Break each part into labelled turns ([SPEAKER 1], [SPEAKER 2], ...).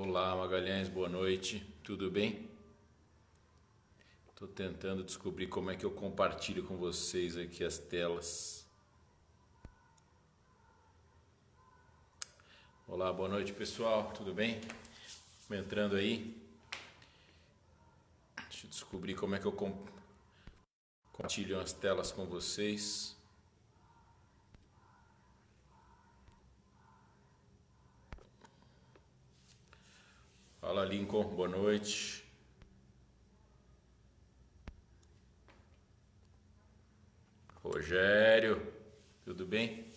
[SPEAKER 1] Olá, Magalhães, boa noite, tudo bem? Estou tentando descobrir como é que eu compartilho com vocês aqui as telas. Olá, boa noite, pessoal, tudo bem? Entrando aí. Deixa eu descobrir como é que eu compartilho as telas com vocês. Fala, Lincoln, boa noite. Rogério, tudo bem?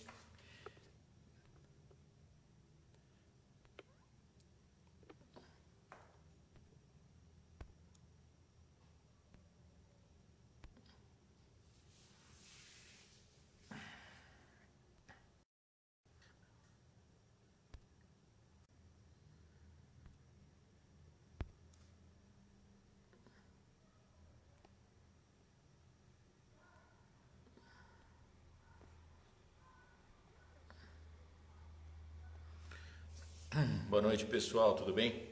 [SPEAKER 1] Boa noite, pessoal, tudo bem?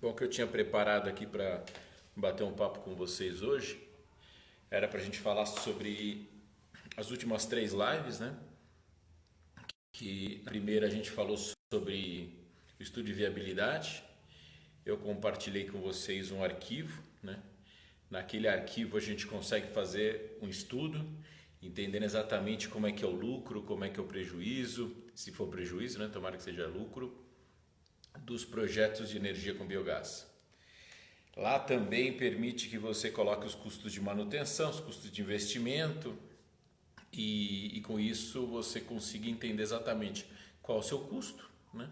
[SPEAKER 1] Bom, o que eu tinha preparado aqui para bater um papo com vocês hoje era para a gente falar sobre as últimas 3 lives, né? Que na primeira a gente falou sobre o estudo de viabilidade. Eu compartilhei com vocês um arquivo, né? Naquele arquivo a gente consegue fazer um estudo, entendendo exatamente como é que é o lucro, como é que é o prejuízo, se for prejuízo, né? Tomara que seja lucro, dos projetos de energia com biogás. Lá também permite que você coloque os custos de manutenção, os custos de investimento e com isso você consiga entender exatamente qual é o seu custo, né?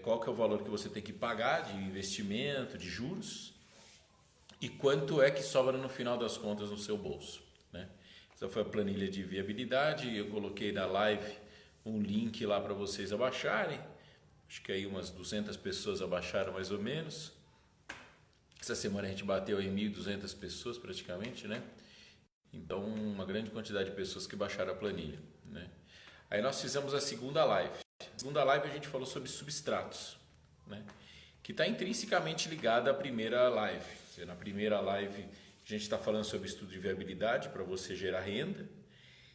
[SPEAKER 1] Qual que é o valor que você tem que pagar de investimento, de juros e quanto é que sobra no final das contas no seu bolso, né? Essa foi a planilha de viabilidade, eu coloquei na live um link lá para vocês abaixarem. Acho que aí umas 200 pessoas abaixaram mais ou menos. Essa semana a gente bateu em 1.200 pessoas praticamente, né? Então, uma grande quantidade de pessoas que baixaram a planilha, né? Aí nós fizemos a segunda live. Na segunda live a gente falou sobre substratos, né? Que está intrinsecamente ligada à primeira live. Na primeira live a gente está falando sobre estudo de viabilidade para você gerar renda.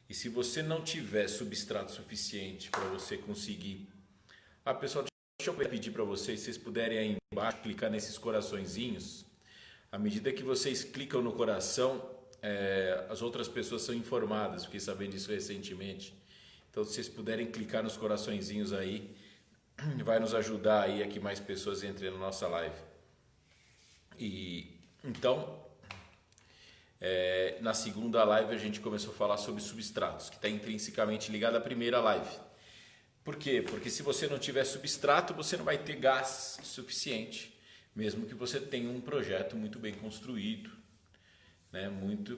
[SPEAKER 1] E se você não tiver substrato suficiente para você conseguir... pessoal, deixa eu pedir para vocês, se vocês puderem aí embaixo clicar nesses coraçõezinhos. À medida que vocês clicam no coração, as outras pessoas são informadas, fiquei sabendo disso recentemente. Então, se vocês puderem clicar nos coraçõezinhos aí, vai nos ajudar aí a que mais pessoas entrem na nossa live. E então, na segunda live a gente começou a falar sobre substratos, que está intrinsecamente ligado à primeira live. Por quê? Porque se você não tiver substrato, você não vai ter gás suficiente, mesmo que você tenha um projeto muito bem construído, né?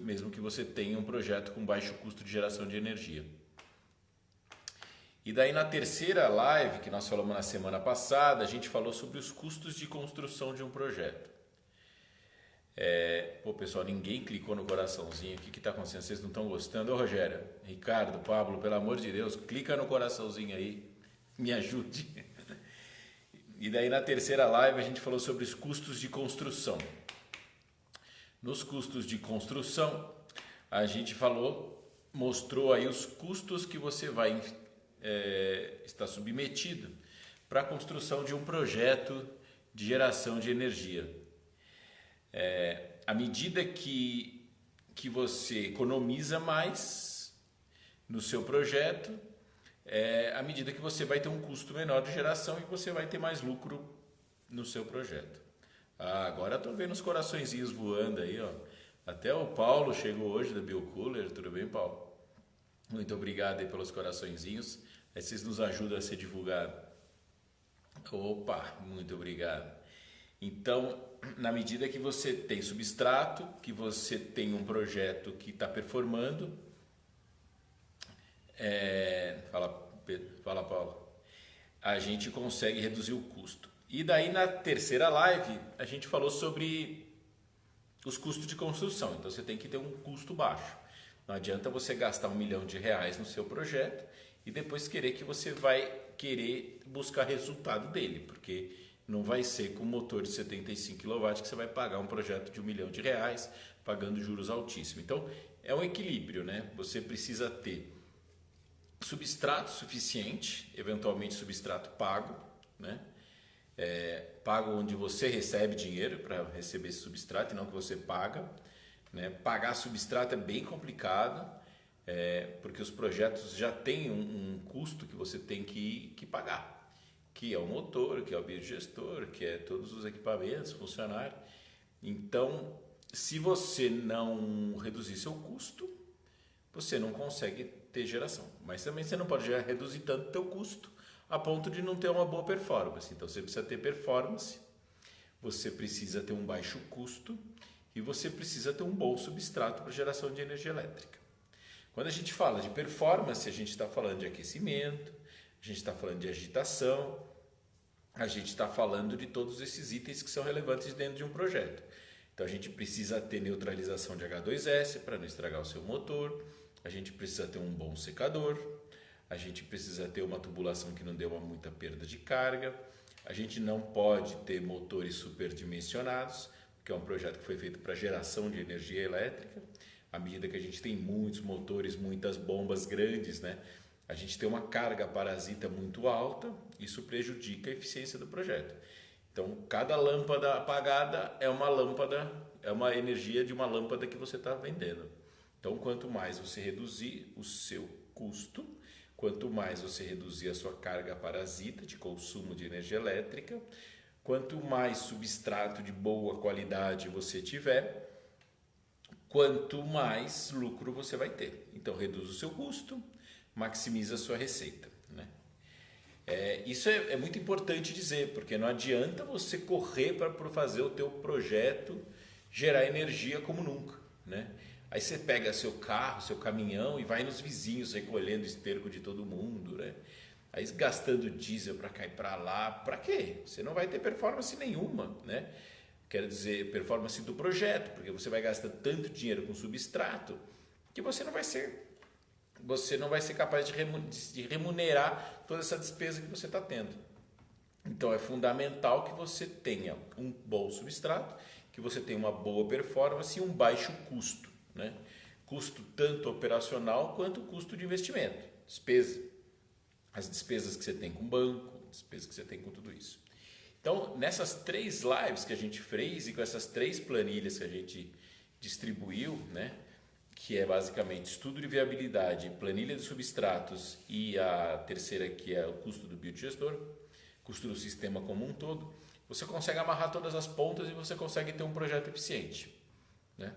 [SPEAKER 1] Mesmo que você tenha um projeto com baixo custo de geração de energia. E daí na terceira live, que nós falamos na semana passada, a gente falou sobre os custos de construção de um projeto. Pessoal, ninguém clicou no coraçãozinho. O que está acontecendo? Vocês não estão gostando? Ô Rogério, Ricardo, Pablo, pelo amor de Deus, clica no coraçãozinho aí, me ajude. E daí na terceira live a gente falou sobre os custos de construção. Nos custos de construção, a gente mostrou aí os custos que você vai estar submetido para a construção de um projeto de geração de energia. À medida que você economiza mais no seu projeto, à medida que você vai ter um custo menor de geração e você vai ter mais lucro no seu projeto. Agora estou vendo os coraçõezinhos voando aí, ó. Até o Paulo chegou hoje da BioCooler. Tudo bem, Paulo? Muito obrigado aí pelos coraçõezinhos. Aí vocês nos ajudam a ser divulgado. Opa, muito obrigado. Então, na medida que você tem substrato, que você tem um projeto que está performando, fala Paulo, a gente consegue reduzir o custo. E daí na terceira live a gente falou sobre os custos de construção. Então você tem que ter um custo baixo. Não adianta você gastar R$1 milhão no seu projeto e depois querer querer buscar resultado dele, porque não vai ser com motor de 75 kW que você vai pagar um projeto de R$ 1 milhão, pagando juros altíssimos. Então, é um equilíbrio, né? Você precisa ter substrato suficiente, eventualmente substrato pago, né? Pago onde você recebe dinheiro para receber esse substrato e não que você paga, né? Pagar substrato é bem complicado, porque os projetos já têm um custo que você tem que pagar, que é o motor, que é o biodigestor, que é todos os equipamentos, funcionários. Então, se você não reduzir seu custo, você não consegue ter geração. Mas também você não pode reduzir tanto o teu custo a ponto de não ter uma boa performance. Então você precisa ter performance, você precisa ter um baixo custo e você precisa ter um bom substrato para geração de energia elétrica. Quando a gente fala de performance, a gente está falando de aquecimento, a gente está falando de agitação, a gente está falando de todos esses itens que são relevantes dentro de um projeto. Então a gente precisa ter neutralização de H2S para não estragar o seu motor, a gente precisa ter um bom secador, a gente precisa ter uma tubulação que não dê muita perda de carga, a gente não pode ter motores superdimensionados, porque é um projeto que foi feito para geração de energia elétrica. À medida que a gente tem muitos motores, muitas bombas grandes, né? A gente tem uma carga parasita muito alta, isso prejudica a eficiência do projeto. Então, cada lâmpada apagada é uma energia de uma lâmpada que você está vendendo. Então, quanto mais você reduzir o seu custo, quanto mais você reduzir a sua carga parasita de consumo de energia elétrica, quanto mais substrato de boa qualidade você tiver, quanto mais lucro você vai ter. Então, reduz o seu custo, maximiza a sua receita, né? Isso é muito importante dizer, porque não adianta você correr para fazer o teu projeto gerar energia como nunca, né? Aí você pega seu carro, seu caminhão e vai nos vizinhos recolhendo esterco de todo mundo, né? Aí gastando diesel para cá e para lá, para quê? Você não vai ter performance nenhuma, né? Quero dizer, performance do projeto, porque você vai gastar tanto dinheiro com substrato que você não vai ser capaz de remunerar toda essa despesa que você está tendo. Então é fundamental que você tenha um bom substrato, que você tenha uma boa performance e um baixo custo, né? Custo tanto operacional quanto custo de investimento, despesa. As despesas que você tem com o banco, despesas que você tem com tudo isso. Então, nessas 3 lives que a gente fez e com essas 3 planilhas que a gente distribuiu, né, que é basicamente estudo de viabilidade, planilha de substratos e a terceira que é o custo do biodigestor, custo do sistema como um todo, você consegue amarrar todas as pontas e você consegue ter um projeto eficiente, né?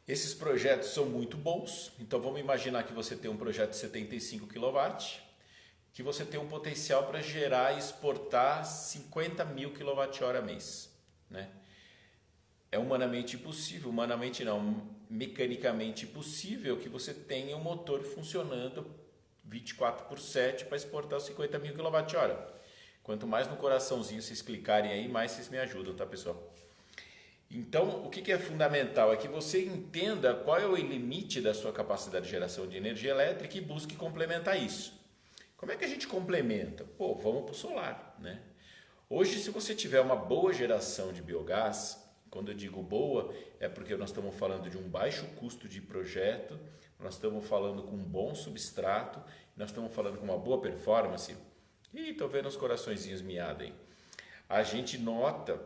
[SPEAKER 1] Esses projetos são muito bons, então vamos imaginar que você tem um projeto de 75 kW, que você tem um potencial para gerar e exportar 50 mil kWh mês, né? É humanamente impossível, humanamente não, mecanicamente impossível que você tenha um motor funcionando 24/7 para exportar os 50 mil kWh. Quanto mais no coraçãozinho vocês clicarem aí, mais vocês me ajudam, tá, pessoal? Então, o que é fundamental é que você entenda qual é o limite da sua capacidade de geração de energia elétrica e busque complementar isso. Como é que a gente complementa? Pô, vamos para o solar, né? Hoje, se você tiver uma boa geração de biogás, quando eu digo boa, é porque nós estamos falando de um baixo custo de projeto, nós estamos falando com um bom substrato, nós estamos falando com uma boa performance. Ih, estou vendo os coraçõezinhos miados aí. A gente nota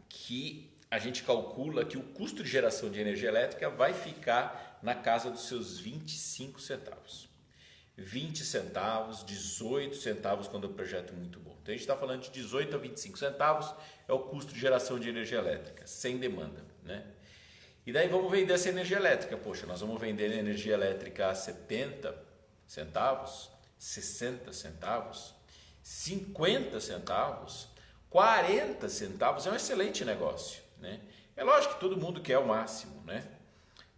[SPEAKER 1] que a gente calcula que o custo de geração de energia elétrica vai ficar na casa dos seus 25 centavos. 20 centavos, 18 centavos quando o projeto é muito bom. Então a gente está falando de 18 a 25 centavos é o custo de geração de energia elétrica, sem demanda, né? E daí vamos vender essa energia elétrica. Poxa, nós vamos vender energia elétrica a 70 centavos, 60 centavos, 50 centavos, 40 centavos é um excelente negócio, né? É lógico que todo mundo quer o máximo, né?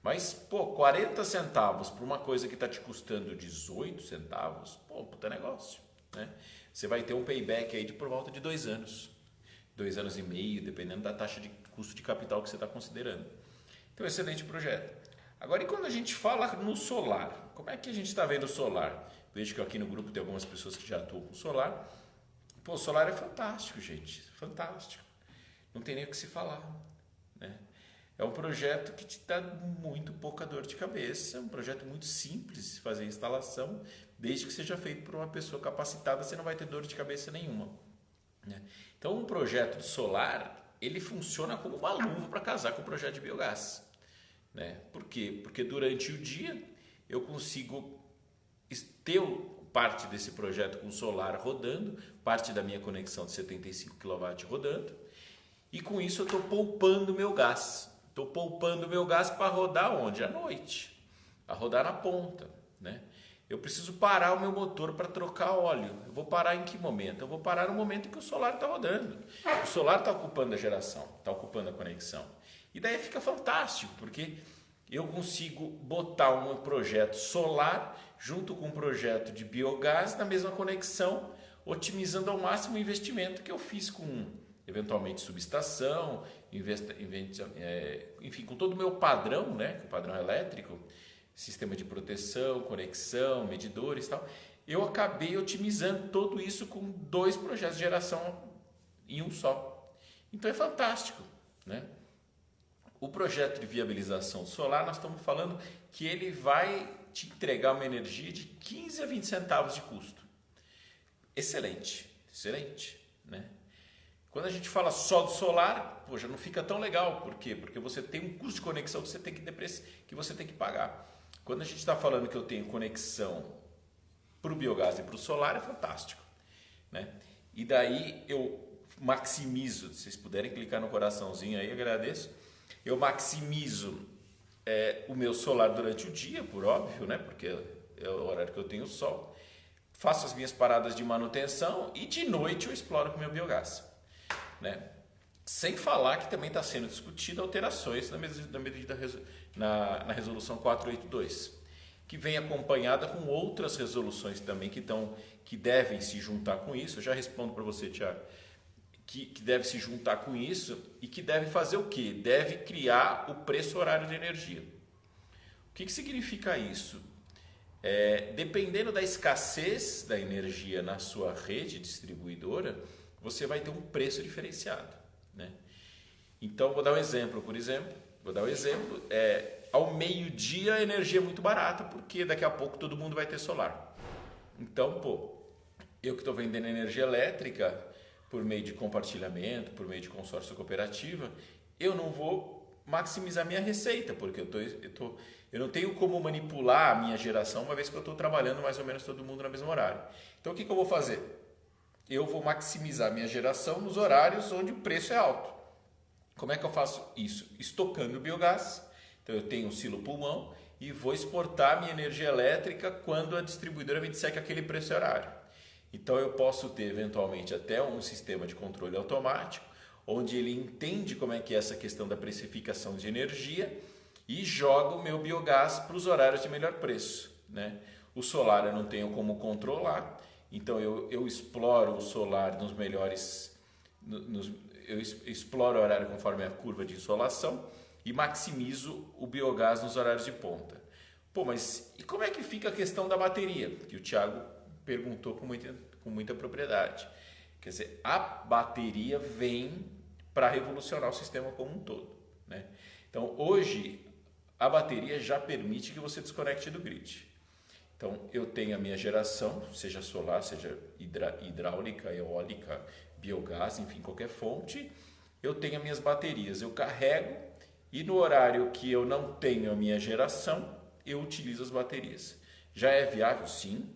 [SPEAKER 1] Mas, pô, 40 centavos por uma coisa que está te custando 18 centavos, pô, puta negócio, né? Você vai ter um payback aí de por volta de 2 anos. 2 anos e meio, dependendo da taxa de custo de capital que você está considerando. Então, excelente projeto. Agora, e quando a gente fala no solar? Como é que a gente está vendo o solar? Vejo que aqui no grupo tem algumas pessoas que já atuam com solar. Pô, o solar é fantástico, gente, fantástico. Não tem nem o que se falar, né? É um projeto que te dá muito pouca dor de cabeça, é um projeto muito simples de fazer a instalação, desde que seja feito por uma pessoa capacitada, você não vai ter dor de cabeça nenhuma, né? Então, um projeto de solar, ele funciona como uma luva para casar com o projeto de biogás, né? Por quê? Porque durante o dia eu consigo ter parte desse projeto com solar rodando, parte da minha conexão de 75 kW rodando, e com isso eu estou poupando meu gás. Estou poupando meu gás para rodar onde? À noite, a rodar na ponta, né? Eu preciso parar o meu motor para trocar óleo. Eu vou parar em que momento? Eu vou parar no momento em que o solar está rodando. O solar está ocupando a geração, está ocupando a conexão. E daí fica fantástico, porque eu consigo botar um projeto solar junto com um projeto de biogás na mesma conexão, otimizando ao máximo o investimento que eu fiz com, eventualmente, subestação, enfim, com todo o meu padrão, né, o padrão elétrico, sistema de proteção, conexão, medidores e tal. Eu acabei otimizando tudo isso com 2 projetos de geração em um só. Então é fantástico, né? O projeto de viabilização solar, nós estamos falando que ele vai te entregar uma energia de 15 a 20 centavos de custo. Excelente, excelente, né? Quando a gente fala só do solar, já não fica tão legal. Por quê? Porque você tem um custo de conexão que você tem que pagar. Quando a gente está falando que eu tenho conexão para o biogás e para o solar, é fantástico, né? E daí eu maximizo, se vocês puderem clicar no coraçãozinho aí, agradeço. Eu maximizo o meu solar durante o dia, por óbvio, né? Porque é o horário que eu tenho sol. Faço as minhas paradas de manutenção e de noite eu exploro com o meu biogás, né? Sem falar que também está sendo discutido alterações na resolução 482, que vem acompanhada com outras resoluções também que devem se juntar com isso. Eu já respondo para você, Thiago, que deve se juntar com isso e que deve fazer o quê? Deve criar o preço horário de energia. O que significa isso? Dependendo da escassez da energia na sua rede distribuidora, você vai ter um preço diferenciado, né? Então, vou dar um exemplo, ao meio-dia a energia é muito barata, porque daqui a pouco todo mundo vai ter solar. Então, eu que estou vendendo energia elétrica por meio de compartilhamento, por meio de consórcio cooperativa, eu não vou maximizar minha receita, porque eu não tenho como manipular a minha geração, uma vez que eu estou trabalhando mais ou menos todo mundo no mesmo horário. Então, o que eu vou fazer? Eu vou maximizar minha geração nos horários onde o preço é alto. Como é que eu faço isso? Estocando biogás. Então eu tenho um silo pulmão e vou exportar minha energia elétrica quando a distribuidora me disser que aquele preço é horário. Então eu posso ter eventualmente até um sistema de controle automático, onde ele entende como é que é essa questão da precificação de energia e joga o meu biogás para os horários de melhor preço, né? O solar eu não tenho como controlar. Então eu exploro o solar nos melhores, eu exploro o horário conforme a curva de insolação e maximizo o biogás nos horários de ponta. Mas e como é que fica a questão da bateria? Que o Thiago perguntou com muita propriedade. Quer dizer, a bateria vem para revolucionar o sistema como um todo, né? Então hoje a bateria já permite que você desconecte do grid. Então, eu tenho a minha geração, seja solar, seja hidráulica, eólica, biogás, enfim, qualquer fonte. Eu tenho as minhas baterias, eu carrego e no horário que eu não tenho a minha geração, eu utilizo as baterias. Já é viável? Sim.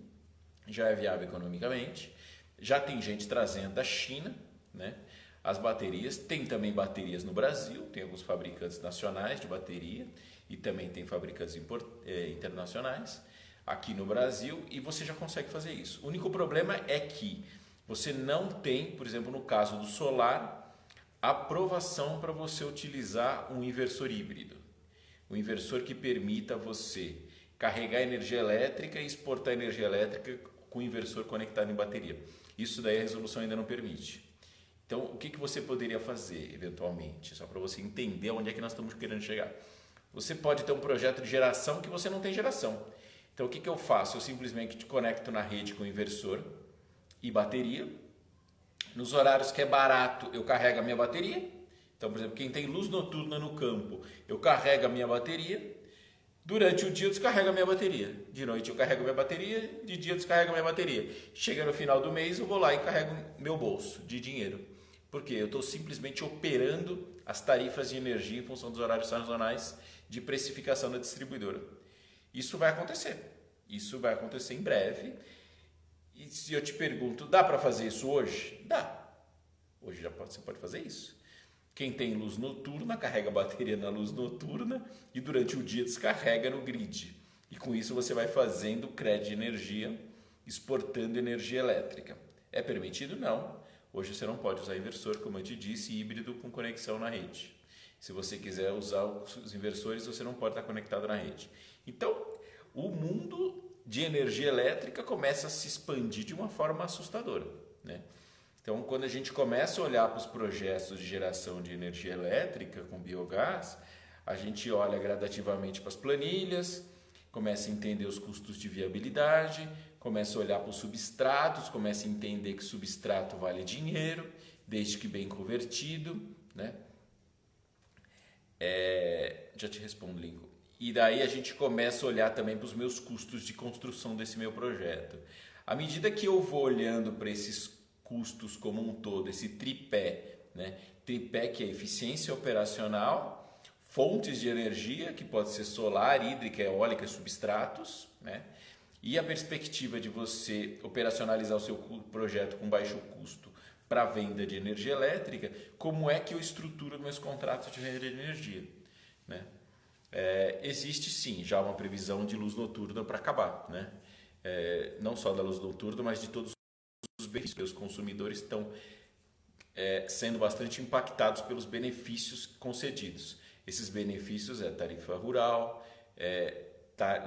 [SPEAKER 1] Já é viável economicamente. Já tem gente trazendo da China, né, as baterias. Tem também baterias no Brasil, tem alguns fabricantes nacionais de bateria e também tem fabricantes internacionais aqui no Brasil, e você já consegue fazer isso. O único problema é que você não tem, por exemplo, no caso do solar, aprovação para você utilizar um inversor híbrido. Um inversor que permita você carregar energia elétrica e exportar energia elétrica com o inversor conectado em bateria. Isso daí a resolução ainda não permite. Então, o que você poderia fazer, eventualmente, só para você entender onde é que nós estamos querendo chegar? Você pode ter um projeto de geração que você não tem geração. Então o que eu faço? Eu simplesmente te conecto na rede com inversor e bateria. Nos horários que é barato, eu carrego a minha bateria. Então, por exemplo, quem tem luz noturna no campo, eu carrego a minha bateria. Durante o dia eu descarrego a minha bateria. De noite eu carrego a minha bateria, de dia eu descarrego a minha bateria. Chega no final do mês, eu vou lá e carrego meu bolso de dinheiro. Porque eu estou simplesmente operando as tarifas de energia em função dos horários sazonais de precificação da distribuidora. Isso vai acontecer. Isso vai acontecer em breve. E se eu te pergunto, dá para fazer isso hoje? Dá. Hoje você pode fazer isso. Quem tem luz noturna, carrega a bateria na luz noturna e durante o dia descarrega no grid. E com isso você vai fazendo crédito de energia, exportando energia elétrica. É permitido? Não. Hoje você não pode usar inversor, como eu te disse, híbrido com conexão na rede. Se você quiser usar os inversores, você não pode estar conectado na rede. Então, o mundo de energia elétrica começa a se expandir de uma forma assustadora, né? Então, quando a gente começa a olhar para os projetos de geração de energia elétrica com biogás, a gente olha gradativamente para as planilhas, começa a entender os custos de viabilidade, começa a olhar para os substratos, começa a entender que substrato vale dinheiro, desde que bem convertido, né? Já te respondo, Lincoln. E daí a gente começa a olhar também para os meus custos de construção desse meu projeto. À medida que eu vou olhando para esses custos como um todo, esse tripé, né? Tripé que é eficiência operacional, fontes de energia, que pode ser solar, hídrica, eólica, substratos, né? E a perspectiva de você operacionalizar o seu projeto com baixo custo para venda de energia elétrica, como é que eu estruturo meus contratos de venda de energia, né? Existe sim já uma previsão de luz noturna para acabar, né? Não só da luz noturna, mas de todos os benefícios que os consumidores estão sendo bastante impactados pelos benefícios concedidos. Esses benefícios tarifa rural,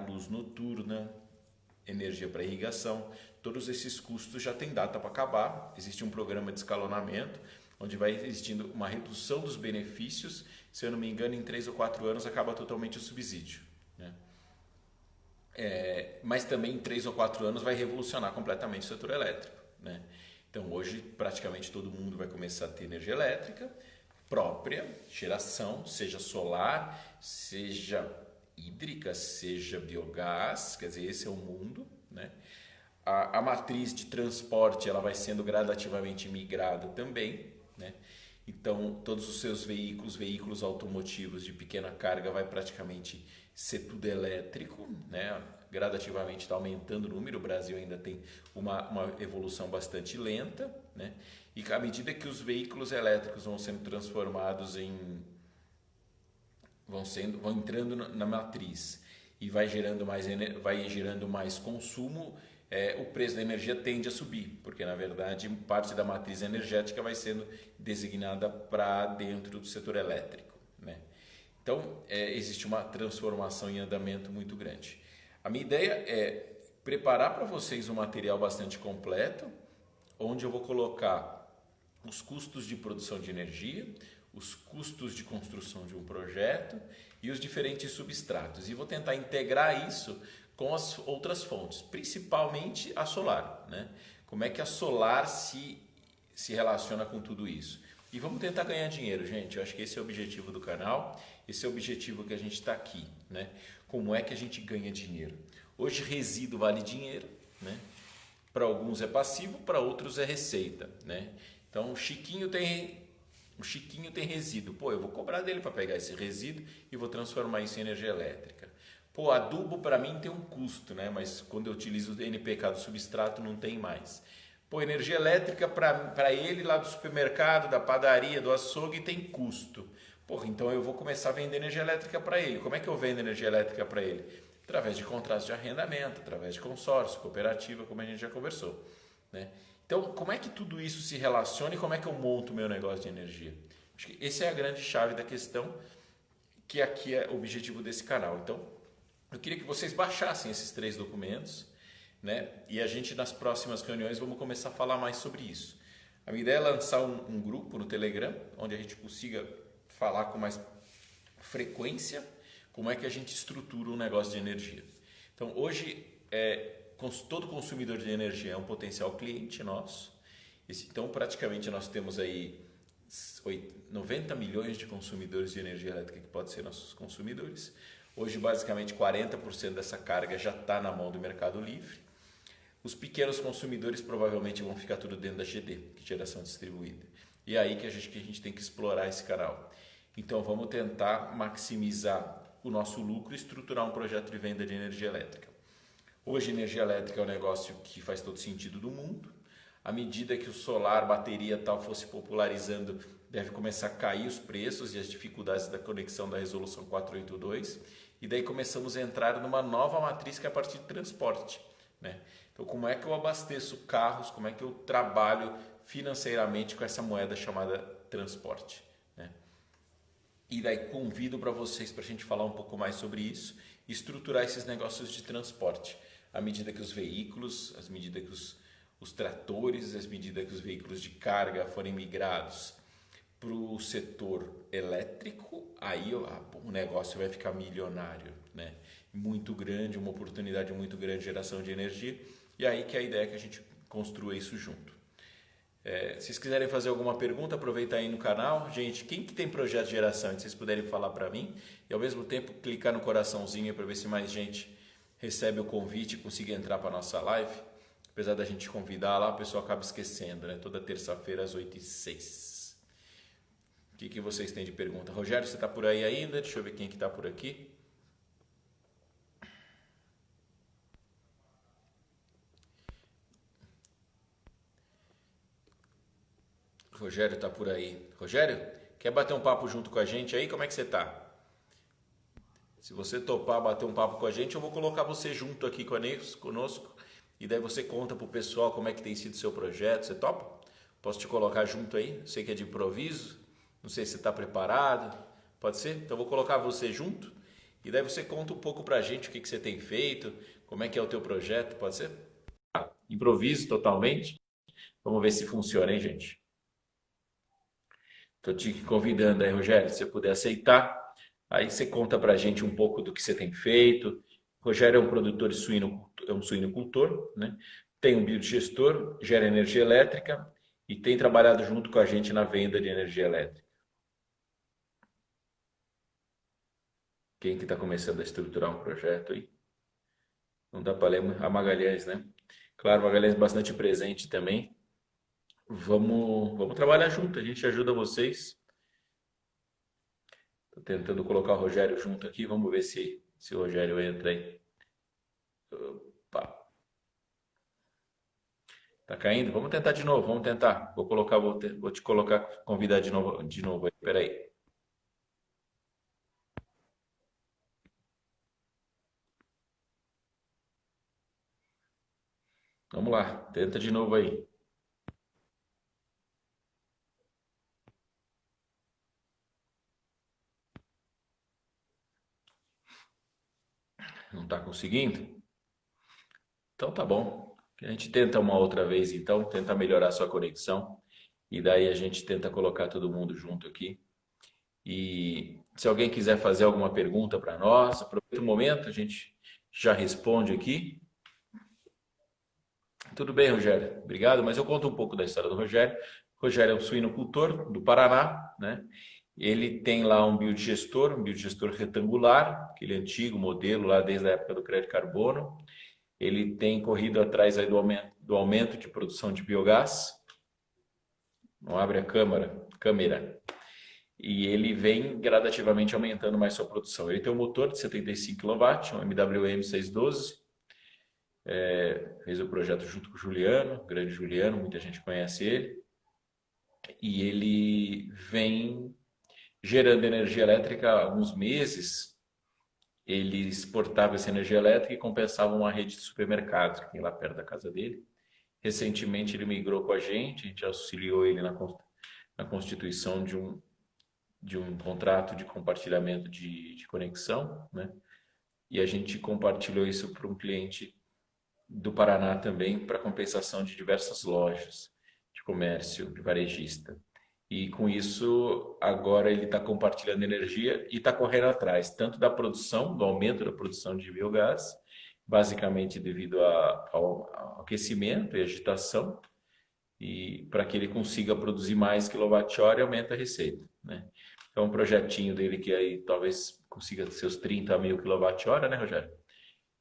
[SPEAKER 1] luz noturna, energia para irrigação, todos esses custos já têm data para acabar. Existe um programa de escalonamento, onde vai existindo uma redução dos benefícios. Se eu não me engano, em 3 ou 4 anos acaba totalmente o subsídio, né? Mas também em 3 ou 4 anos vai revolucionar completamente o setor elétrico, né? Então hoje praticamente todo mundo vai começar a ter energia elétrica própria, geração, seja solar, seja hídrica, seja biogás, quer dizer, esse é o mundo, né? A matriz de transporte ela vai sendo gradativamente migrada também, né? Então todos os seus veículos automotivos de pequena carga vai praticamente ser tudo elétrico, né? Gradativamente está aumentando o número. O Brasil ainda tem uma evolução bastante lenta, né? E à medida que os veículos elétricos vão sendo transformados vão entrando na matriz e vai gerando mais consumo, o preço da energia tende a subir, porque na verdade parte da matriz energética vai sendo designada para dentro do setor elétrico, né? Então existe uma transformação em andamento muito grande. A minha ideia é preparar para vocês um material bastante completo, onde eu vou colocar os custos de produção de energia, os custos de construção de um projeto e os diferentes substratos. E vou tentar integrar isso com as outras fontes, principalmente a solar, né? Como é que a solar se relaciona com tudo isso? E vamos tentar ganhar dinheiro, gente. Eu acho que esse é o objetivo do canal, esse é o objetivo que a gente está aqui, né? Como é que a gente ganha dinheiro? Hoje resíduo vale dinheiro, né? Para alguns é passivo, para outros é receita, né? Então o Chiquinho tem resíduo. Pô, eu vou cobrar dele para pegar esse resíduo e vou transformar isso em energia elétrica. Pô, adubo para mim tem um custo, né? Mas quando eu utilizo o NPK do substrato não tem mais. Pô, energia elétrica para ele lá do supermercado, da padaria, do açougue tem custo. Pô, então eu vou começar a vender energia elétrica para ele. Como é que eu vendo energia elétrica para ele? Através de contratos de arrendamento, através de consórcio, cooperativa, como a gente já conversou, né? Então, como é que tudo isso se relaciona e como é que eu monto o meu negócio de energia? Acho que essa é a grande chave da questão, que aqui é o objetivo desse canal. Então, eu queria que vocês baixassem esses 3 documentos, né? E a gente, nas próximas reuniões, vamos começar a falar mais sobre isso. A minha ideia é lançar um grupo no Telegram, onde a gente consiga falar com mais frequência como é que a gente estrutura um negócio de energia. Então, hoje, todo consumidor de energia é um potencial cliente nosso. Então, praticamente, nós temos aí 90 milhões de consumidores de energia elétrica que podem ser nossos consumidores. Hoje, basicamente, 40% dessa carga já está na mão do Mercado Livre. Os pequenos consumidores provavelmente vão ficar tudo dentro da GD, que é geração distribuída. E é aí que a gente tem que explorar esse canal. Então, vamos tentar maximizar o nosso lucro e estruturar um projeto de venda de energia elétrica. Hoje, energia elétrica é um negócio que faz todo sentido do mundo. À medida que o solar, bateria tal fosse popularizando, deve começar a cair os preços e as dificuldades da conexão da resolução 482. E daí começamos a entrar numa nova matriz que é a partir de transporte, né? Então, como é que eu abasteço carros, como é que eu trabalho financeiramente com essa moeda chamada transporte, né? E daí convido para vocês para a gente falar um pouco mais sobre isso e estruturar esses negócios de transporte. À medida que os veículos, à medida que os tratores, à medida que os veículos de carga forem migrados para o setor elétrico, aí o negócio vai ficar milionário, né? Muito grande, uma oportunidade muito grande de geração de energia. E aí que a ideia é que a gente construa isso junto. Se vocês quiserem fazer alguma pergunta, aproveita aí no canal. Gente, quem que tem projeto de geração? Se vocês puderem falar para mim e ao mesmo tempo clicar no coraçãozinho para ver se mais gente recebe o convite e consiga entrar para a nossa live. Apesar da gente convidar lá, o pessoal acaba esquecendo, né? Toda terça-feira às 8h06. O que vocês têm de pergunta? Rogério, você está por aí ainda? Deixa eu ver quem que está por aqui. Rogério está por aí. Rogério, quer bater um papo junto com a gente aí? Como é que você está? Se você topar bater um papo com a gente, eu vou colocar você junto aqui conosco e daí você conta pro pessoal como é que tem sido o seu projeto. Você topa? Posso te colocar junto aí? Sei que é de improviso, não sei se você está preparado. Pode ser? Então eu vou colocar você junto e daí você conta um pouco pra gente o que você tem feito, como é que é o teu projeto, pode ser? Improviso totalmente. Vamos ver se funciona, hein, gente? Estou te convidando aí, Rogério, se você puder aceitar. Aí você conta para a gente um pouco do que você tem feito. O Rogério é um produtor de suíno, é um suinocultor, né? Tem um biodigestor, gera energia elétrica e tem trabalhado junto com a gente na venda de energia elétrica. Quem que está começando a estruturar um projeto aí? Não dá para ler a Magalhães, né? Claro, Magalhães bastante presente também. Vamos trabalhar junto, a gente ajuda vocês. Estou tentando colocar o Rogério junto aqui, vamos ver se o Rogério entra aí. Opa. Tá caindo? Vamos tentar de novo, vamos tentar. Vou te colocar, convidar de novo aí. Espera aí. Vamos lá, tenta de novo aí. Não está conseguindo? Então tá bom. A gente tenta uma outra vez então, tenta melhorar a sua conexão e daí a gente tenta colocar todo mundo junto aqui. E se alguém quiser fazer alguma pergunta para nós, aproveita o momento, a gente já responde aqui. Tudo bem, Rogério? Obrigado, mas eu conto um pouco da história do Rogério. O Rogério é um suinocultor do Paraná, né? Ele tem lá um biodigestor retangular, aquele antigo modelo lá desde a época do crédito carbono. Ele tem corrido atrás aí do aumento de produção de biogás. Não abre a câmera. E ele vem gradativamente aumentando mais sua produção. Ele tem um motor de 75 kW, um MWM 612. Fez o projeto junto com o Juliano, o grande Juliano, muita gente conhece ele. E ele vem gerando energia elétrica há alguns meses. Ele exportava essa energia elétrica e compensava uma rede de supermercados que tem lá perto da casa dele. Recentemente ele migrou com a gente auxiliou ele na constituição de um contrato de compartilhamento de conexão, né? E a gente compartilhou isso para um cliente do Paraná também para compensação de diversas lojas de comércio, de varejista. E com isso, agora ele está compartilhando energia e está correndo atrás, tanto da produção, do aumento da produção de biogás, basicamente devido ao aquecimento e agitação, e para que ele consiga produzir mais quilowatt-hora e aumenta a receita, né? Então, um projetinho dele que aí talvez consiga seus 30 mil quilowatt-hora, né, Rogério?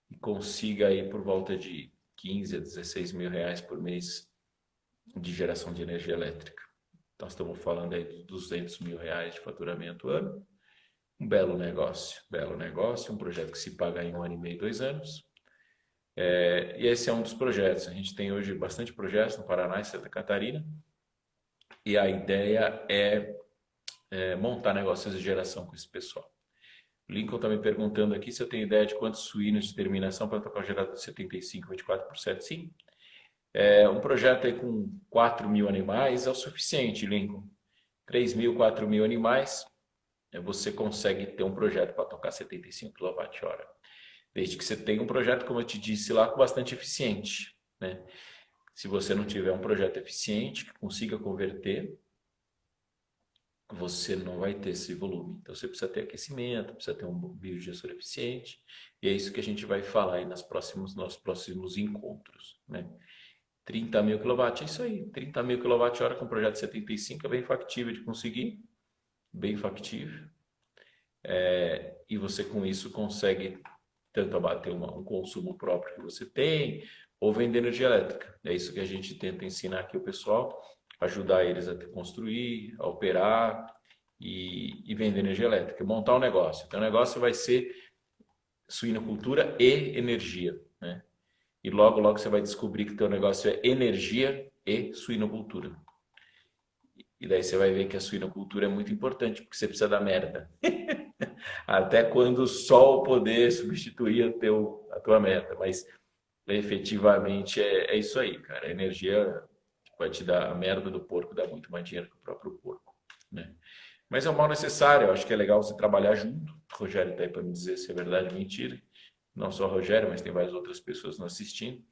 [SPEAKER 1] E consiga aí por volta de 15 a 16 mil reais por mês de geração de energia elétrica. Nós estamos falando aí de 200 mil reais de faturamento ano. Um belo negócio, um projeto que se paga em 1 ano e meio, 2 anos. E esse é um dos projetos. A gente tem hoje bastante projetos no Paraná e Santa Catarina. E a ideia é montar negócios de geração com esse pessoal. O Lincoln está me perguntando aqui se eu tenho ideia de quantos suínos de terminação para tocar o gerador de 75, 24%. Sim. Um projeto aí com 4 mil animais é o suficiente, Lincoln. 3 mil, 4 mil animais, você consegue ter um projeto para tocar 75 kWh. Desde que você tenha um projeto, como eu te disse lá, bastante eficiente, né? Se você não tiver um projeto eficiente que consiga converter, você não vai ter esse volume. Então você precisa ter aquecimento, precisa ter um biodigestor eficiente, e é isso que a gente vai falar aí nos próximos encontros, né? 30 mil kW, é isso aí. 30 mil kWh com projeto 75 é bem factível de conseguir, bem factível. E você com isso consegue tanto abater um consumo próprio que você tem, ou vender energia elétrica. É isso que a gente tenta ensinar aqui o pessoal, ajudar eles a construir, a operar e vender energia elétrica, montar um negócio. Então o negócio vai ser suinocultura e energia, né? E logo, logo você vai descobrir que teu negócio é energia e suinocultura. E daí você vai ver que a suinocultura é muito importante, porque você precisa da merda. Até quando só o poder substituir a tua meta. Mas efetivamente é isso aí, cara. A energia vai te dar a merda do porco, dá muito mais dinheiro que o próprio porco, né? Mas é um mal necessário, eu acho que é legal você trabalhar junto. O Rogério está aí para me dizer se é verdade ou mentira. Não só o Rogério, mas tem várias outras pessoas nos assistindo.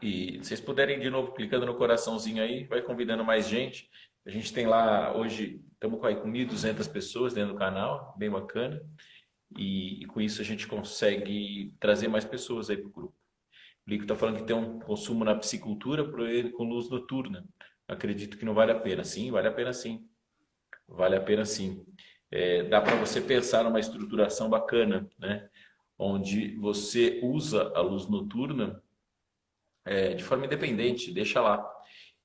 [SPEAKER 1] E se vocês puderem de novo clicando no coraçãozinho aí, vai convidando mais gente. A gente tem lá hoje, estamos com 1.200 pessoas dentro do canal, bem bacana. E com isso a gente consegue trazer mais pessoas aí para o grupo. O Lico está falando que tem um consumo na piscicultura por ele com luz noturna. Acredito que não vale a pena. Sim, vale a pena sim. Vale a pena sim. Dá para você pensar numa estruturação bacana, né? Onde você usa a luz noturna de forma independente, deixa lá.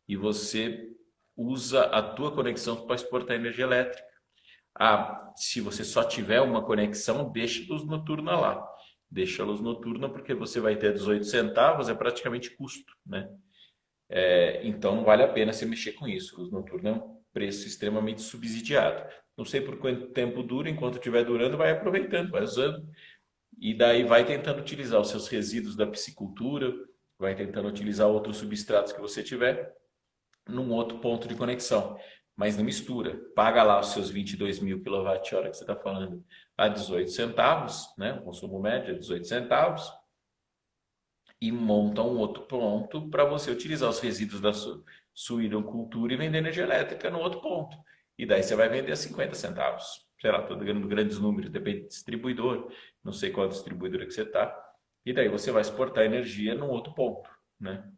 [SPEAKER 1] E você usa a tua conexão para exportar energia elétrica. Se você só tiver uma conexão, deixa a luz noturna lá. Deixa a luz noturna porque você vai ter 18 centavos, é praticamente custo, né? Então não vale a pena você mexer com isso. Luz noturna é um preço extremamente subsidiado. Não sei por quanto tempo dura, enquanto estiver durando, vai aproveitando, vai usando. E daí vai tentando utilizar os seus resíduos da piscicultura, vai tentando utilizar outros substratos que você tiver num outro ponto de conexão. Mas não mistura. Paga lá os seus 22 mil kWh que você está falando a 18 centavos, né? O consumo médio é 18 centavos. E monta um outro ponto para você utilizar os resíduos da suinocultura e vender energia elétrica no outro ponto. E daí você vai vender a 50 centavos. Sei lá, estou dando grandes números, depende do distribuidor, não sei qual distribuidora que você está. E daí você vai exportar energia num outro ponto, né?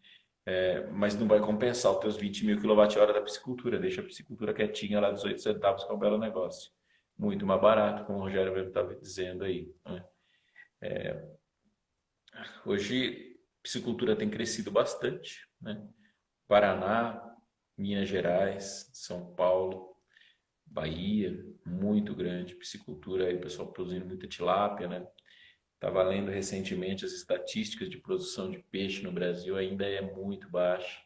[SPEAKER 1] Mas não vai compensar os teus 20 mil kWh da piscicultura. Deixa a piscicultura quietinha lá, 18 centavos, que é um belo negócio. Muito mais barato, como o Rogério estava dizendo aí, né? Hoje, a piscicultura tem crescido bastante, né? Paraná, Minas Gerais, São Paulo, Bahia, muito grande. Piscicultura aí, o pessoal produzindo muita tilápia, né? Estava lendo recentemente as estatísticas de produção de peixe no Brasil, ainda é muito baixa.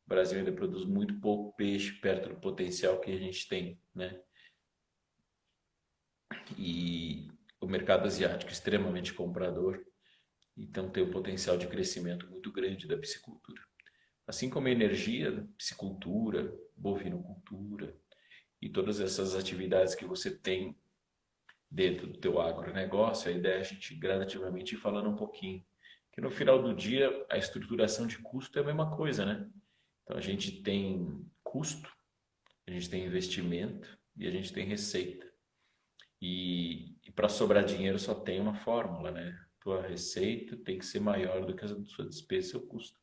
[SPEAKER 1] O Brasil ainda produz muito pouco peixe perto do potencial que a gente tem, né? E o mercado asiático é extremamente comprador, então tem um potencial de crescimento muito grande da piscicultura. Assim como a energia, piscicultura, bovinocultura e todas essas atividades que você tem dentro do teu agronegócio, a ideia é a gente gradativamente ir falando um pouquinho. Que no final do dia, a estruturação de custo é a mesma coisa, né? Então a gente tem custo, a gente tem investimento e a gente tem receita. E para sobrar dinheiro só tem uma fórmula, né? tua receita tem que ser maior do que a sua despesa, seu custo.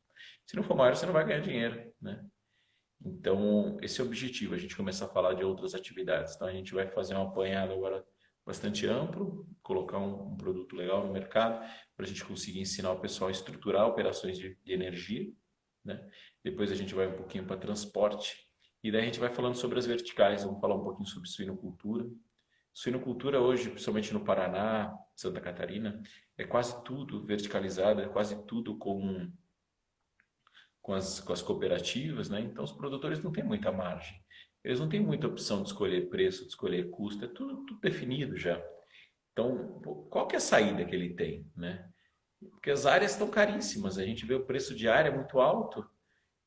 [SPEAKER 1] Se não for maior, você não vai ganhar dinheiro, né? Então, esse é o objetivo, a gente começar a falar de outras atividades. Então, a gente vai fazer um apanhado agora bastante amplo, colocar um produto legal no mercado, para a gente conseguir ensinar o pessoal a estruturar operações de energia, né? Depois a gente vai um pouquinho para transporte, e daí a gente vai falando sobre as verticais, vamos falar um pouquinho sobre suinocultura. Suinocultura hoje, principalmente no Paraná, Santa Catarina, é quase tudo verticalizado, é quase tudo com as cooperativas, né? Então os produtores não têm muita margem. Eles não têm muita opção de escolher preço, de escolher custo, é tudo definido já. Então, qual que é a saída que ele tem, né? Porque as áreas estão caríssimas, a gente vê o preço de área muito alto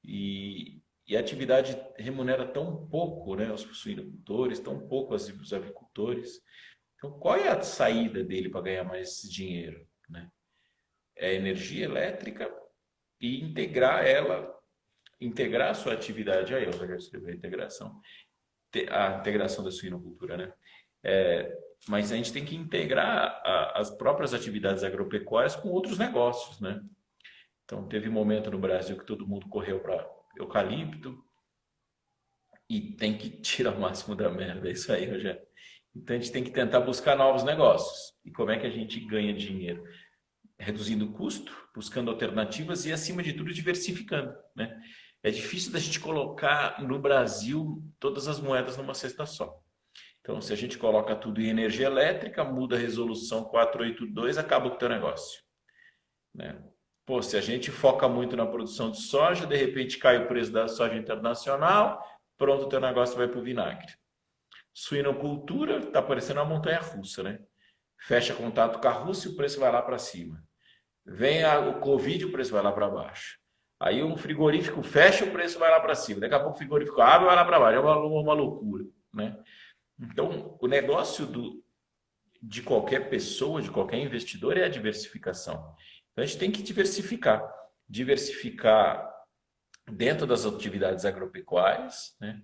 [SPEAKER 1] e a atividade remunera tão pouco, né? Os suinocultores, tão pouco os avicultores. Então, qual é a saída dele para ganhar mais dinheiro, né? É energia elétrica e integrar a sua atividade. Aí, eu já escrevi a integração da suinocultura, né? Mas a gente tem que integrar as próprias atividades agropecuárias com outros negócios, né? Então, teve um momento no Brasil que todo mundo correu para eucalipto e tem que tirar o máximo da merda, é isso aí, Rogério. Então, a gente tem que tentar buscar novos negócios. E como é que a gente ganha dinheiro? Reduzindo o custo, buscando alternativas e, acima de tudo, diversificando, né? É difícil da gente colocar no Brasil todas as moedas numa cesta só. Então, se a gente coloca tudo em energia elétrica, muda a resolução 482, acaba o teu negócio, né? Pô, se a gente foca muito na produção de soja, de repente cai o preço da soja internacional, pronto, o teu negócio vai para o vinagre. Suinocultura, está parecendo uma montanha russa, né? Fecha contato com a Rússia, o preço vai lá para cima. Vem o Covid, o preço vai lá para baixo. Aí um frigorífico fecha, o preço vai lá para cima. Daqui a pouco o frigorífico abre, vai lá para baixo. É uma loucura, né? Então, o negócio de qualquer pessoa, de qualquer investidor, é a diversificação. Então, a gente tem que diversificar. Diversificar dentro das atividades agropecuárias, né?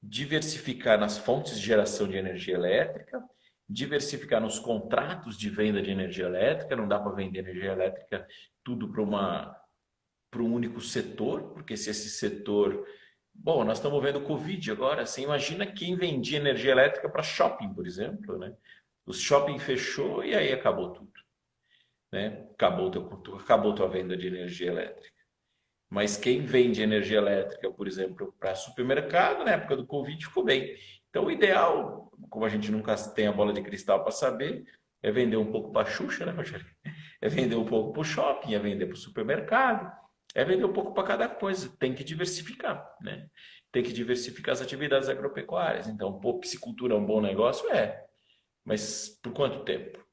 [SPEAKER 1] Diversificar nas fontes de geração de energia elétrica, diversificar nos contratos de venda de energia elétrica. Não dá para vender energia elétrica tudo para um único setor, porque se esse setor... Bom, nós estamos vendo o Covid agora. Você imagina quem vendia energia elétrica para shopping, por exemplo, né? O shopping fechou e aí acabou tudo, né? Acabou tua venda de energia elétrica. Mas quem vende energia elétrica, por exemplo, para supermercado, na época do Covid, ficou bem. Então, o ideal, como a gente nunca tem a bola de cristal para saber, é vender um pouco para a Xuxa, né, Rogério? É vender um pouco para o shopping, é vender para o supermercado, é vender um pouco para cada coisa. Tem que diversificar, né? Tem que diversificar as atividades agropecuárias. Então, pô, piscicultura é um bom negócio? É. Mas por quanto tempo?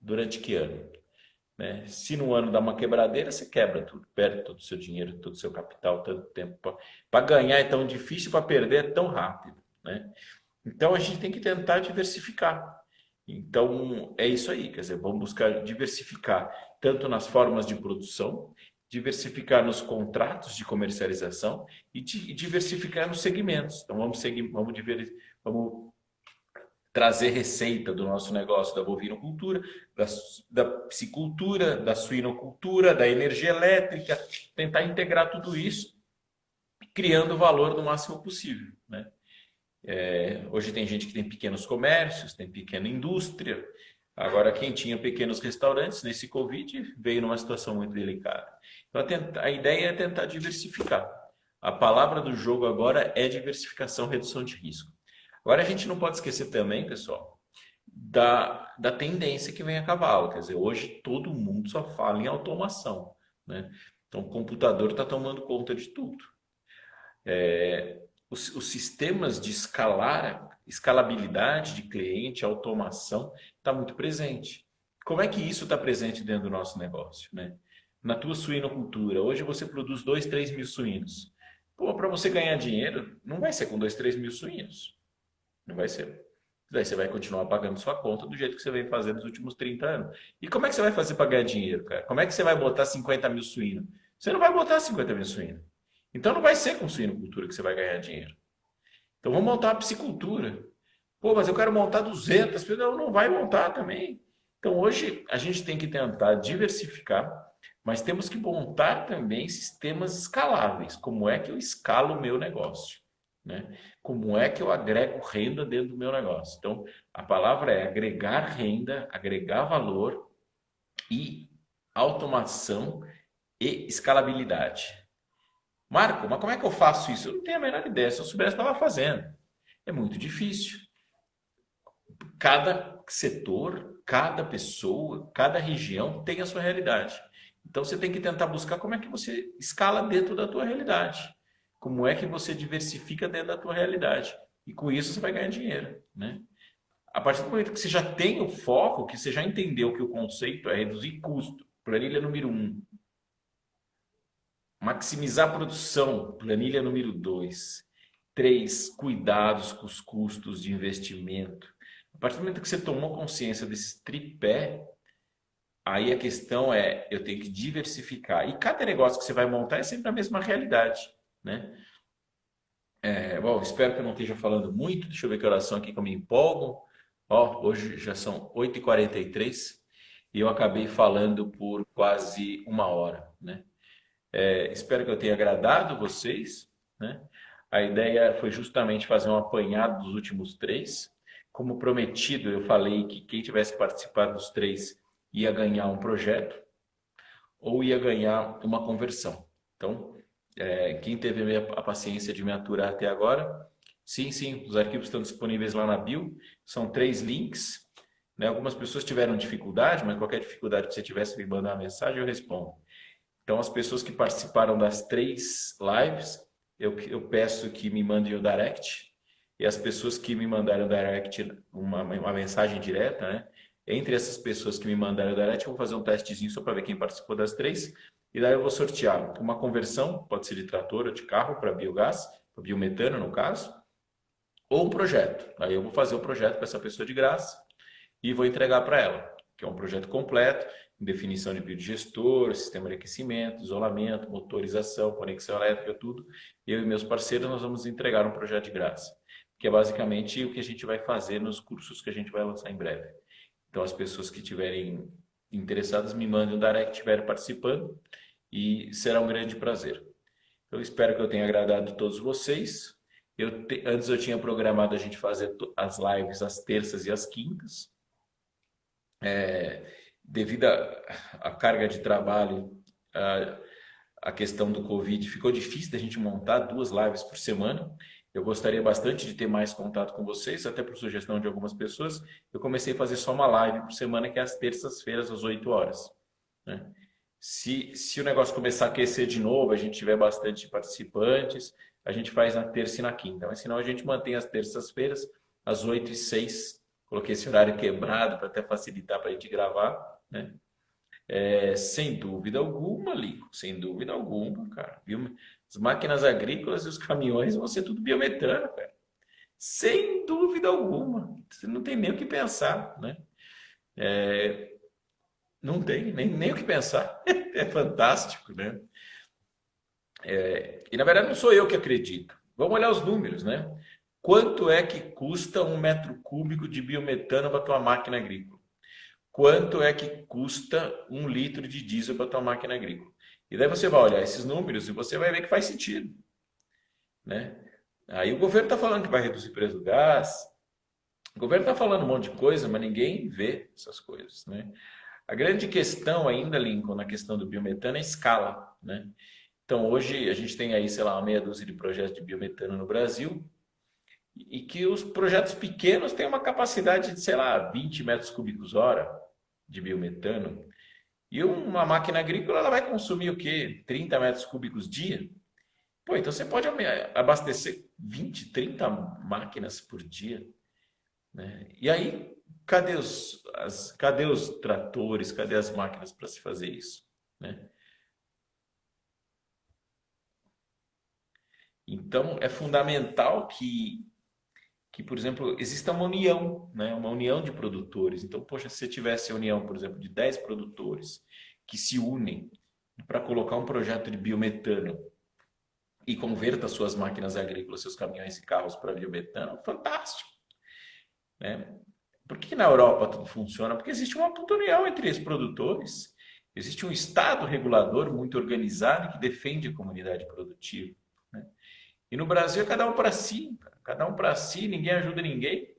[SPEAKER 1] Durante que ano? Né? Se no ano dá uma quebradeira, você quebra tudo, perde todo o seu dinheiro, todo o seu capital, tanto tempo. Para ganhar é tão difícil, para perder é tão rápido, né? Então a gente tem que tentar diversificar. Então é isso aí, quer dizer, vamos buscar diversificar tanto nas formas de produção, diversificar nos contratos de comercialização e diversificar nos segmentos. Então vamos trazer receita do nosso negócio da bovinocultura, da piscicultura, da suinocultura, da energia elétrica, tentar integrar tudo isso, criando valor no máximo possível, né? Hoje tem gente que tem pequenos comércios, tem pequena indústria. Agora, quem tinha pequenos restaurantes nesse Covid veio numa situação muito delicada. Então, a ideia é tentar diversificar. A palavra do jogo agora é diversificação, redução de risco. Agora, a gente não pode esquecer também, pessoal, da tendência que vem a cavalo. Quer dizer, hoje todo mundo só fala em automação, né? Então, o computador está tomando conta de tudo. Os sistemas de escalabilidade de cliente, automação, está muito presente. Como é que isso está presente dentro do nosso negócio, né? Na tua suinocultura, hoje você produz 2, 3 mil suínos. Pô, para você ganhar dinheiro, não vai ser com 2, 3 mil suínos. Não vai ser. Daí você vai continuar pagando sua conta do jeito que você vem fazendo nos últimos 30 anos. E como é que você vai fazer para ganhar dinheiro, cara? Como é que você vai botar 50 mil suínos? Você não vai botar 50 mil suínos. Então não vai ser com suinocultura que você vai ganhar dinheiro. Então vamos montar uma piscicultura. Pô, mas eu quero montar 200. Não vai montar também. Então, hoje, a gente tem que tentar diversificar, mas temos que montar também sistemas escaláveis. Como é que eu escalo o meu negócio? Né? Como é que eu agrego renda dentro do meu negócio? Então, a palavra é agregar renda, agregar valor e automação e escalabilidade. Marco, mas como é que eu faço isso? Eu não tenho a menor ideia. Se eu soubesse, eu estava fazendo. É muito difícil. Cada setor, cada pessoa, cada região tem a sua realidade. Então você tem que tentar buscar como é que você escala dentro da tua realidade. Como é que você diversifica dentro da tua realidade. E com isso você vai ganhar dinheiro, né? A partir do momento que você já tem o foco, que você já entendeu que o conceito é reduzir custo, planilha número um, maximizar a produção, planilha número 2, 3, cuidados com os custos de investimento. A partir do momento que você tomou consciência desses tripé, aí a questão é, eu tenho que diversificar. E cada negócio que você vai montar é sempre a mesma realidade, né? Bom, espero que eu não esteja falando muito. Deixa eu ver que oração aqui que eu me empolgo. Ó, hoje já são 8h43 e eu acabei falando por quase uma hora, né? Espero que eu tenha agradado vocês, né? A ideia foi justamente fazer um apanhado dos últimos três. Como prometido, eu falei que quem tivesse participado dos três ia ganhar um projeto ou ia ganhar uma conversão. Então, quem teve a paciência de me aturar até agora, sim, os arquivos estão disponíveis lá na bio. São 3 links, né? Algumas pessoas tiveram dificuldade, mas qualquer dificuldade que você tivesse, me mandar uma mensagem, eu respondo. Então, as pessoas que participaram das 3 lives, eu peço que me mandem o direct. E as pessoas que me mandaram o direct, uma mensagem direta, né? Entre essas pessoas que me mandaram o direct, eu vou fazer um testezinho só para ver quem participou das 3. E daí eu vou sortear uma conversão, pode ser de trator ou de carro para biogás, para biometano no caso, ou um projeto. Aí eu vou fazer o projeto para essa pessoa de graça e vou entregar para ela, que é um projeto completo, definição de biodigestor, sistema de aquecimento, isolamento, motorização, conexão elétrica, tudo. Eu e meus parceiros nós vamos entregar um projeto de graça, que é basicamente o que a gente vai fazer nos cursos que a gente vai lançar em breve. Então as pessoas que tiverem interessadas me mandem um direct, estiverem participando e será um grande prazer. Eu espero que eu tenha agradado todos vocês. Antes eu tinha programado a gente fazer as lives às terças e às quintas. Devido à carga de trabalho, a questão do Covid, ficou difícil da gente montar 2 lives por semana. Eu gostaria bastante de ter mais contato com vocês, até por sugestão de algumas pessoas. Eu comecei a fazer só uma live por semana, que é às terças-feiras, às 8 horas. Né? Se o negócio começar a aquecer de novo, a gente tiver bastante participantes, a gente faz na terça e na quinta. Mas senão a gente mantém as terças-feiras, às 8h06. Coloquei esse horário quebrado para até facilitar para a gente gravar, né? Sem dúvida alguma, Lico, sem dúvida alguma, cara. As máquinas agrícolas e os caminhões vão ser tudo biometano, cara. Sem dúvida alguma. Você não tem nem o que pensar, né? Não tem nem o que pensar. É fantástico, né? E na verdade não sou eu que acredito. Vamos olhar os números, né? Quanto é que custa 1 m³ de biometano para a tua máquina agrícola? Quanto é que custa 1 litro de diesel para a tua máquina agrícola? E daí você vai olhar esses números e você vai ver que faz sentido, né? Aí o governo está falando que vai reduzir o preço do gás, o governo está falando um monte de coisa, mas ninguém vê essas coisas, né? A grande questão ainda, Lincoln, na questão do biometano é a escala, né? Então hoje a gente tem aí, sei lá, uma meia dúzia de projetos de biometano no Brasil, e que os projetos pequenos têm uma capacidade de, sei lá, 20 m³ hora de biometano. E uma máquina agrícola ela vai consumir o quê? 30 m³ dia? Pô, então você pode abastecer 20, 30 máquinas por dia, né? E aí, cadê os tratores, cadê as máquinas para se fazer isso, né? Então, é fundamental que, por exemplo, exista uma união, né? Uma união de produtores. Então, poxa, se você tivesse a união, por exemplo, de 10 produtores que se unem para colocar um projeto de biometano e converta suas máquinas agrícolas, seus caminhões e carros para biometano, fantástico, né? Por que na Europa tudo funciona? Porque existe uma puta união entre os produtores, existe um Estado regulador muito organizado que defende a comunidade produtiva, né? E no Brasil é cada um para si, cara. Cada um para si, ninguém ajuda ninguém,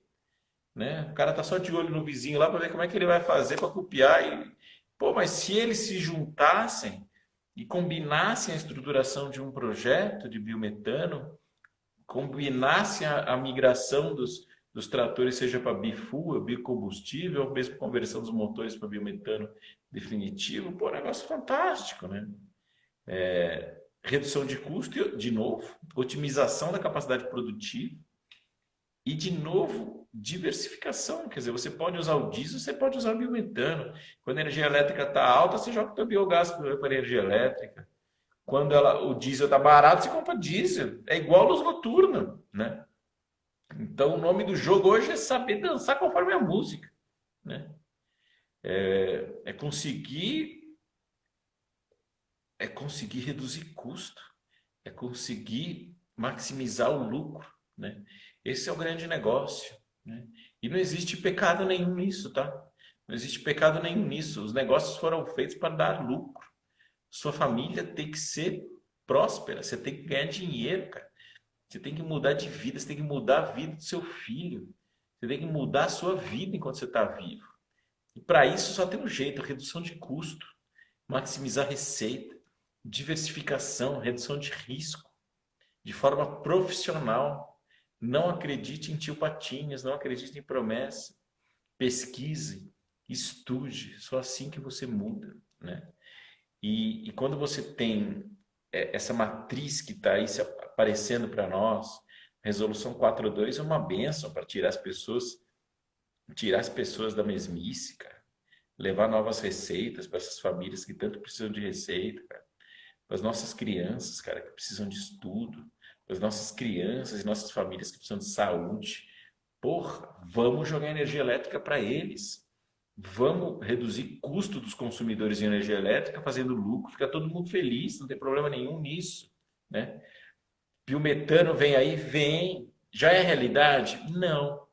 [SPEAKER 1] né? O cara tá só de olho no vizinho lá para ver como é que ele vai fazer para copiar e, pô, mas se eles se juntassem e combinassem a estruturação de um projeto de biometano, combinassem a migração dos tratores, seja para bifuel, biocombustível, ou mesmo conversão dos motores para biometano definitivo, pô, negócio fantástico, né? Redução de custo, de novo, otimização da capacidade produtiva e, de novo, diversificação. Quer dizer, você pode usar o diesel, você pode usar o biometano. Quando a energia elétrica está alta, você joga o teu biogás para a energia elétrica. Quando o diesel está barato, você compra diesel. É igual luz noturna, né? Então, o nome do jogo hoje é saber dançar conforme a música, né? É conseguir reduzir custo, é conseguir maximizar o lucro, né? Esse é o grande negócio, né? E não existe pecado nenhum nisso, tá? Não existe pecado nenhum nisso. Os negócios foram feitos para dar lucro. Sua família tem que ser próspera, você tem que ganhar dinheiro, cara. Você tem que mudar de vida, você tem que mudar a vida do seu filho. Você tem que mudar a sua vida enquanto você está vivo. E para isso só tem um jeito, redução de custo, maximizar receita, diversificação, redução de risco, de forma profissional. Não acredite em tio Patinhas, não acredite em promessa. Pesquise, estude, só assim que você muda, né? E quando você tem essa matriz que está aí aparecendo para nós, Resolução 42 é uma bênção para tirar as pessoas da mesmice, cara. Levar novas receitas para essas famílias que tanto precisam de receita, cara. Para as nossas crianças, cara, que precisam de estudo. Para as nossas crianças e nossas famílias que precisam de saúde. Porra, vamos jogar energia elétrica para eles. Vamos reduzir custo dos consumidores de energia elétrica, fazendo lucro, fica todo mundo feliz, não tem problema nenhum nisso, né? Biometano vem aí? Vem. Já é realidade? Não,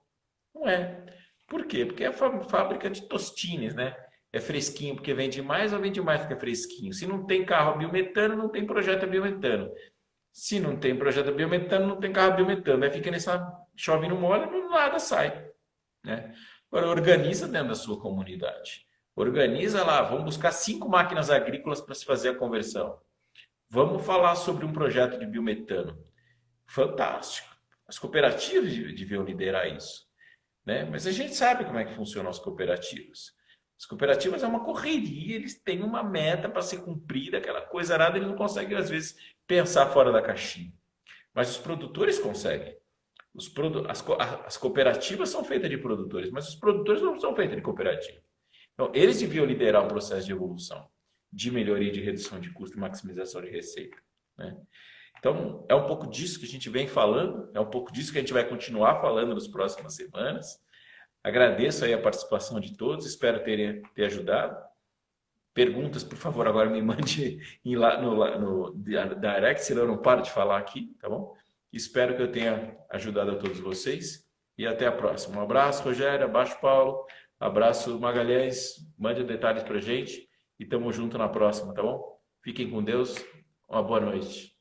[SPEAKER 1] não é. Por quê? Porque é fábrica de tostines, né? É fresquinho porque vende mais ou vende mais porque é fresquinho? Se não tem carro a biometano, não tem projeto a biometano. Se não tem projeto a biometano, não tem carro a biometano. Aí fica nessa chove no molha, nada sai, né? Agora, organiza dentro da sua comunidade. Organiza lá, vamos buscar 5 máquinas agrícolas para se fazer a conversão. Vamos falar sobre um projeto de biometano. Fantástico. As cooperativas deviam liderar isso, né? Mas a gente sabe como é que funcionam as cooperativas. As cooperativas é uma correria, eles têm uma meta para ser cumprida, aquela coisa arada, eles não conseguem, às vezes, pensar fora da caixinha. Mas os produtores conseguem. As cooperativas são feitas de produtores, mas os produtores não são feitos de cooperativa. Então, eles deviam liderar um processo de evolução, de melhoria, de redução de custo e maximização de receita, né? Então, é um pouco disso que a gente vem falando, é um pouco disso que a gente vai continuar falando nas próximas semanas. Agradeço aí a participação de todos, espero ter ajudado. Perguntas, por favor, agora me mande lá no direct, senão eu não paro de falar aqui, tá bom? Espero que eu tenha ajudado a todos vocês e até a próxima. Um abraço, Rogério, abraço, Paulo, abraço, Magalhães, mande detalhes pra gente e tamo junto na próxima, tá bom? Fiquem com Deus, uma boa noite.